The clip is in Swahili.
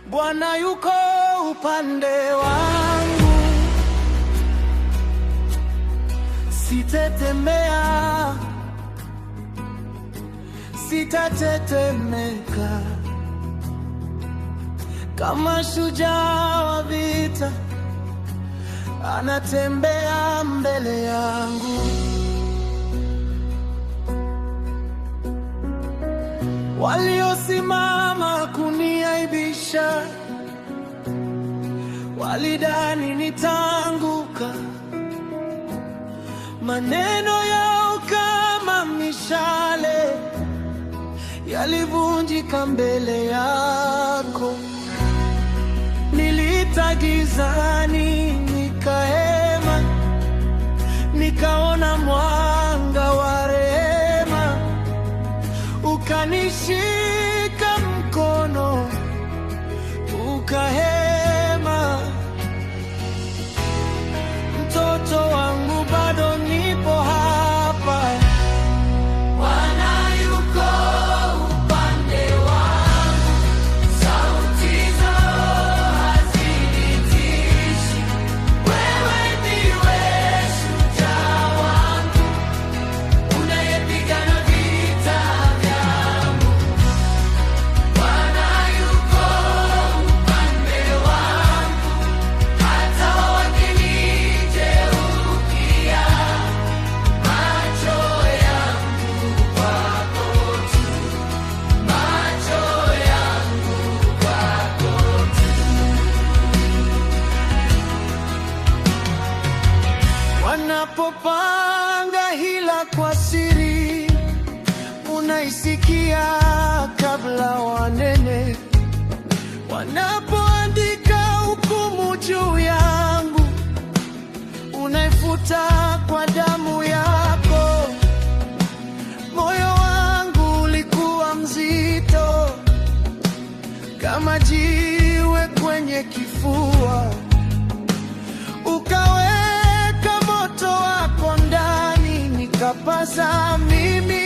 Bwana yuko upande wangu, sitatetemea, sitatetemeka. Kama shujaa wa vita, anatembea mbele yangu. Waliosimama kuniaibisha walidhani nitaanguka, maneno yao kama mishale yalivunjika mbele yako. Nilita gizani nikahema, nikaona mwanga wa rehema, ukanishika mkono ukahema. Mtoto wangu, bado nipo hapa. Bwana yuko upande wangu, sauti zao hazinitishi. Wewe ndiwe shujaa wangu, unayepigana vita vyangu. Bwana yuko upande wangu, hata wakinigeukia. Macho yangu kwako tu, macho yangu kwako tu. Wanapopanga hila kwa siri, unaisikia kabla wanene. Wanapoandika hukumu juu yangu, unaifuta kwa damu yako. Moyo wangu ulikuwa mzito kama jiwe kwenye kifua, ukaweka moto wako ndani, nikapaza mimi